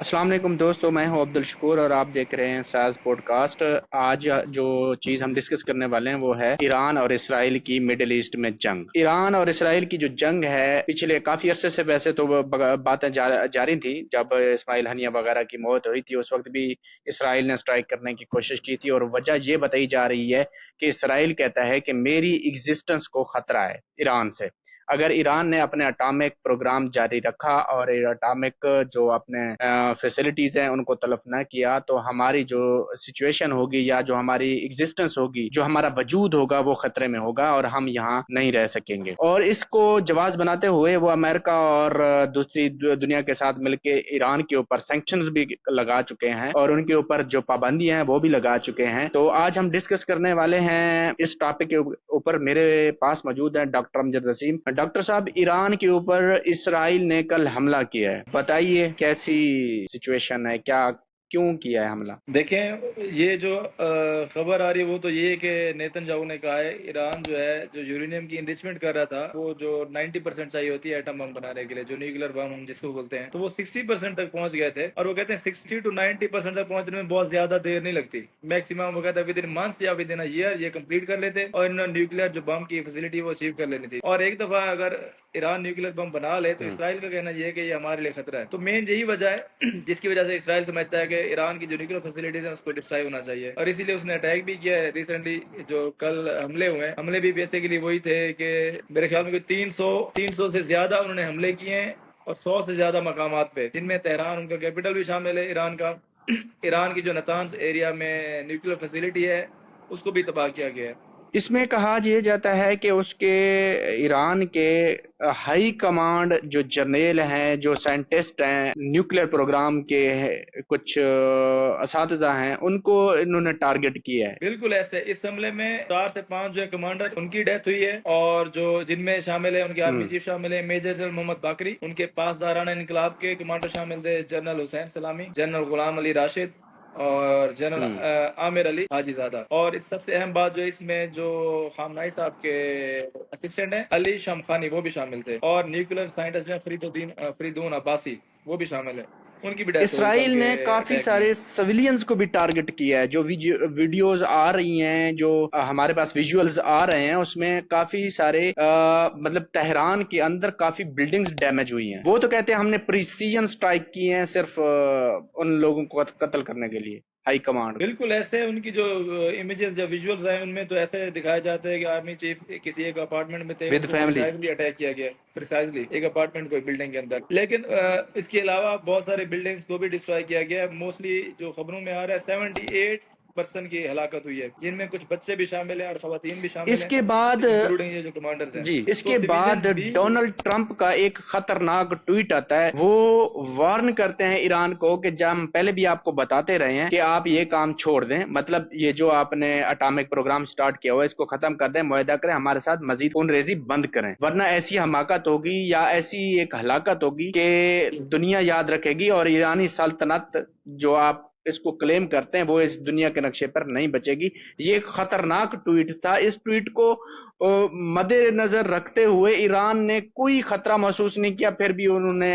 अस्सलाम वालेकुम दोस्तों, मैं हूं अब्दुल शकूर और आप देख रहे हैं साज पॉडकास्ट। आज जो चीज़ हम डिस्कस करने वाले हैं वो है ईरान और इसराइल की मिडिल ईस्ट में जंग। ईरान और इसराइल की जो जंग है पिछले काफ़ी अरसे से वैसे तो वो बातें जारी थी। जब इस्माइल हनिया वगैरह की मौत हुई थी उस वक्त भी इसराइल ने स्ट्राइक करने की कोशिश की थी, और वजह ये बताई जा रही है कि इसराइल कहता है कि मेरी एग्जिस्टेंस को खतरा है ईरान से। अगर ईरान ने अपने अटामिक प्रोग्राम जारी रखा और अटामिक जो अपने फैसिलिटीज हैं उनको तलफ न किया तो हमारी जो सिचुएशन होगी या जो हमारी एग्जिस्टेंस होगी, जो हमारा वजूद होगा, वो खतरे में होगा और हम यहाँ नहीं रह सकेंगे। और इसको जवाब बनाते हुए वो अमेरिका और दूसरी दुनिया के साथ मिलकर ईरान के ऊपर सैंक्शंस भी लगा चुके हैं और उनके ऊपर जो पाबंदियां हैं वो भी लगा चुके हैं। तो आज हम डिस्कस करने वाले हैं इस टॉपिक के ऊपर। मेरे पास मौजूद है डॉक्टर अमजद वसीम। डॉक्टर साहब, ईरान के ऊपर इसराइल ने कल हमला किया है, बताइए कैसी सिचुएशन है, क्या क्यों किया है हमला? देखें, ये जो खबर आ रही है वो तो ये है कि नेतन्याहू ने कहा है ईरान जो है जो यूरेनियम की इनरिचमेंट कर रहा था, वो जो 90% चाहिए होती है एटम बम बनाने के लिए, जो न्यूक्लियर बम हम जिसको बोलते हैं, तो वो 60% तक पहुंच गए थे। और वो कहते हैं 60 to 90% तक पहुंचने में बहुत ज्यादा देर नहीं लगती। मैक्सिमम वो कहता है विद इन मंथ्स या विद इन ईयर ये कंप्लीट कर लेते और इन्होंने न्यूक्लियर जो बम की फैसिलिटी वो अचीव कर लेनी थी। और एक दफा अगर ईरान न्यूक्लियर बम बना ले तो इसराइल का कहना ये है कि ये हमारे लिए खतरा है। तो मेन यही वजह है जिसकी वजह से इसराइल समझता है कि ईरान की जो न्यूक्लियर फैसिलिटीज है उसको डिस्ट्रॉय होना चाहिए, और इसीलिए उसने अटैक भी किया है। रिसेंटली जो कल हमले हुए हैं, हमले भी बेसिकली वही थे कि मेरे ख्याल में 300 से ज्यादा उन्होंने हमले किए हैं और 100 से ज्यादा मकामात पे, जिनमें तेहरान उनका कैपिटल भी शामिल है ईरान का। ईरान की जो नतान्स एरिया में न्यूक्लियर फैसिलिटी है उसको भी तबाह किया गया है। इसमें कहा यह जाता है कि उसके ईरान के हाई कमांड जो जर्नेल हैं, जो साइंटिस्ट हैं, न्यूक्लियर प्रोग्राम के कुछ असातिज़ा हैं, उनको इन्होंने टारगेट किया है। बिल्कुल ऐसे इस हमले में 4 से 5 जो है कमांडर उनकी डेथ हुई है, और जो जिनमें शामिल है उनके आर्मी चीफ शामिल है मेजर जनरल मोहम्मद बाकरी, उनके पासदाराना इनकलाब के कमांडर शामिल थे जनरल हुसैन सलामी, जनरल गुलाम अली राशिद और जनरल आमिर अली हाजीजादा। और इस सबसे अहम बात जो इसमें जो खामनाई साहब के असिस्टेंट हैं अली शमखानी वो भी शामिल थे, और न्यूक्लियर साइंटिस्ट जो है फरीदून अब्बासी वो भी शामिल है। उनकी भी डेथ हो गई कल इसराइल के ने काफी अटैक में। सारे सिविलियंस को भी टारगेट किया है। जो वीडियोस आ रही हैं, जो हमारे पास विजुअल्स आ रहे हैं, उसमें काफी सारे मतलब तेहरान के अंदर काफी बिल्डिंग्स डैमेज हुई हैं। वो तो कहते हैं हमने प्रिसीजन स्ट्राइक की हैं सिर्फ उन लोगों को कत्ल करने के लिए, हाई कमांड। बिल्कुल ऐसे उनकी जो इमेजेस या विजुअल्स हैं उनमें तो ऐसे दिखाया जाता है कि आर्मी चीफ किसी एक अपार्टमेंट में थे, विद उनको फैमिली। प्रिसाइजली अटैक किया गया। प्रिसाइजली एक अपार्टमेंट को बिल्डिंग के अंदर। लेकिन इसके अलावा बहुत सारे बिल्डिंग्स को भी डिस्ट्रॉय किया गया है। मोस्टली जो खबरों में आ रहा है 78% की हलाकत हुई है, जिनमें कुछ बच्चे भी शामिल हैं और खवातीन भी शामिल हैं, इसके बाद इंक्लूडिंग ये जो कमांडर्स हैं। जी, तो इसके बाद सिविलियंस भी डोनाल्ड ट्रंप का एक खतरनाक ट्वीट आता है। वो वार्न करते हैं ईरान को कि जब हम पहले भी आपको बताते रहे हैं कि आप ये काम छोड़ दें, मतलब ये जो आपने अटामिक प्रोग्राम स्टार्ट किया हुआ है इसको खत्म कर दें, मुआहदा करें, हमारे साथ मजीद खून रेजी बंद करें, वरना ऐसी हमाकत होगी या ऐसी एक हलाकत होगी कि दुनिया याद रखेगी और ईरानी सल्तनत जो आप इसको क्लेम करते हैं वो इस दुनिया के नक्शे पर नहीं बचेगी। ये एक खतरनाक ट्वीट था। इस ट्वीट को मद्देनजर रखते हुए ईरान ने कोई खतरा महसूस नहीं किया, फिर भी उन्होंने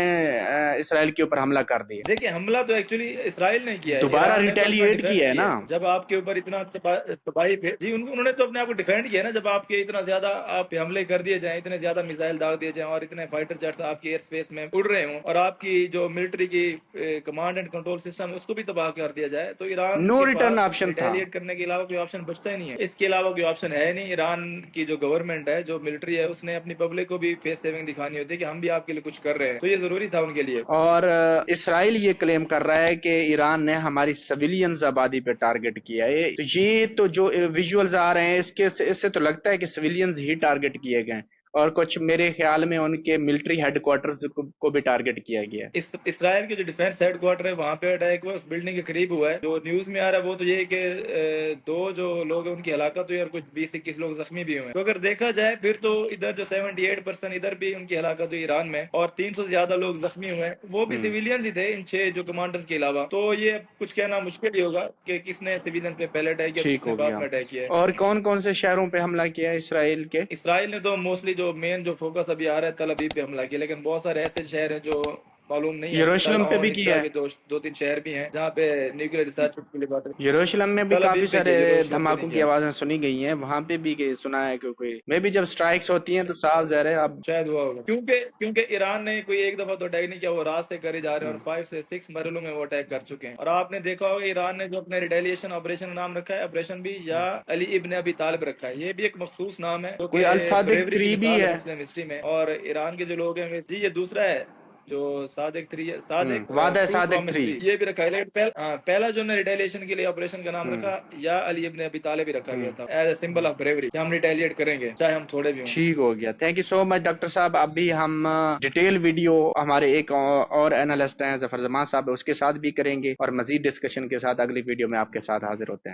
इसराइल के ऊपर हमला कर दिया। देखिए, हमला तो एक्चुअली इसराइल ने किया है, दोबारा ईरान ने तो अपना रिटेलिएट डिफेंस किया है किया ना। है। जब आपके ऊपर इतना तबाही पे जी उन्होंने तो अपने आप को डिफेंड किया है ना। जब आपके इतना ज्यादा आप पे हमले कर दिए जाएं, इतने ज्यादा मिसाइल दाग दिए जाएं और इतने फाइटर जेट्स आपकी एयर स्पेस में उड़ रहे हों और आपकी जो मिलिट्री की कमांड एंड कंट्रोल सिस्टम है उसको भी तबाह कर दिया जाए, तो ईरान नो के रिटर्न पास ऑप्शन था। रिटेलिएट करने के अलावा कोई ऑप्शन बचता ही नहीं है। इसके अलावा कोई ऑप्शन है नहीं। ईरान की जो गवर्नमेंट है, जो मिलिट्री है, उसने अपनी पब्लिक को भी फेस सेविंग दिखानी होती है कि हम भी आपके लिए कुछ कर रहे हैं, तो ये जरूरी था उनके लिए। और इसराइल ये क्लेम कर रहा है कि ईरान ने हमारी सिविलियंस आबादी पे टारगेट किया है। तो ये तो जो विजुअल्स आ रहे हैं इससे तो लगता है कि सिविलियंस ही टारगेट किए गए हैं, और कुछ मेरे ख्याल में उनके मिलिट्री हेडक्वार्टर्स को भी टारगेट किया गया है। इसराइल के जो डिफेंस हेडक्वार्टर है वहां पे अटैक हुआ, उस बिल्डिंग के करीब हुआ है। जो न्यूज में आ रहा है वो तो ये है कि दो जो लोग हैं उनकी हलाकत हुई और कुछ 20-21 लोग जख्मी भी हुए हैं। तो अगर देखा जाए फिर तो इधर जो 78% इधर भी उनकी हलाकत हुई ईरान में, और 300 से ज्यादा लोग जख्मी हुए हैं, वो भी सिविलियंस ही थे इन 6 जो कमांडर्स के अलावा। तो ये कुछ कहना मुश्किल ही होगा कि किसने सिविलियंस पे पहले अटैक किया, ठीक किसने हो बाद गया। में अटैक किया और है। कौन कौन से शहरों पे हमला किया है इसराइल के? इसराइल ने तो मोस्टली जो मेन जो फोकस अभी आ रहा है तल अवीव पे हमला किया, लेकिन बहुत सारे ऐसे शहर हैं जो मालूम नहीं है। यरूशलेम पे तालाओ और भी इस किया तरह है। के दो तीन शहर भी हैं जहाँ पे न्यूक्लियर रिसर्च के लिए बात है। यरूशलेम में भी तल काफी अबीब पे सारे किया, यरूशलेम पे नहीं धमाकों की किया। आवाजें सुनी गई हैं, वहां पे भी सुना है क्योंकि मैं भी जब स्ट्राइक्स होती हैं तो साफ ज़ाहिर है अब। शायद हुआ होगा, क्योंकि क्योंकि ईरान ने कोई एक दफा तो अटैक नहीं किया, वो रात से करे जा रहे हैं और 5 से 6 मरहलों में वो अटैक कर चुके हैं। और आपने देखा होगा ईरान ने जो अपने रिटेलिएशन ऑपरेशन का नाम रखा है, ऑपरेशन भी या अली इब्न अबी तालिब रखा है। ये भी एक मखसूस नाम है जो कोई कि अल सादिक ब्रेवरी की 3 भी मिसाल है है। मुस्लिम हिस्ट्री में। और ईरान के जो लोग हैं जी, ये दूसरा है जो सादिक 3 है, सादिक वादा टू सादिक प्रॉमिस 3। 3, ये भी रखा है। लेकिन पहला जो ने रिटेलिएशन के लिए ऑपरेशन का नाम रखा या अली इब्न अबी तालिब भी रखा गया था as a symbol of bravery, कि हम रिटेलिएट करेंगे चाहे हम थोड़े भी हों। ठीक हो गया, thank you so much doctor साहब। अभी हम डिटेल वीडियो हमारे एक और एनालिस्ट हैं जफर जमान साहब, उसके साथ भी करेंगे और मजीद डिस्कशन के साथ अगली वीडियो में आपके साथ हाजिर होते हैं।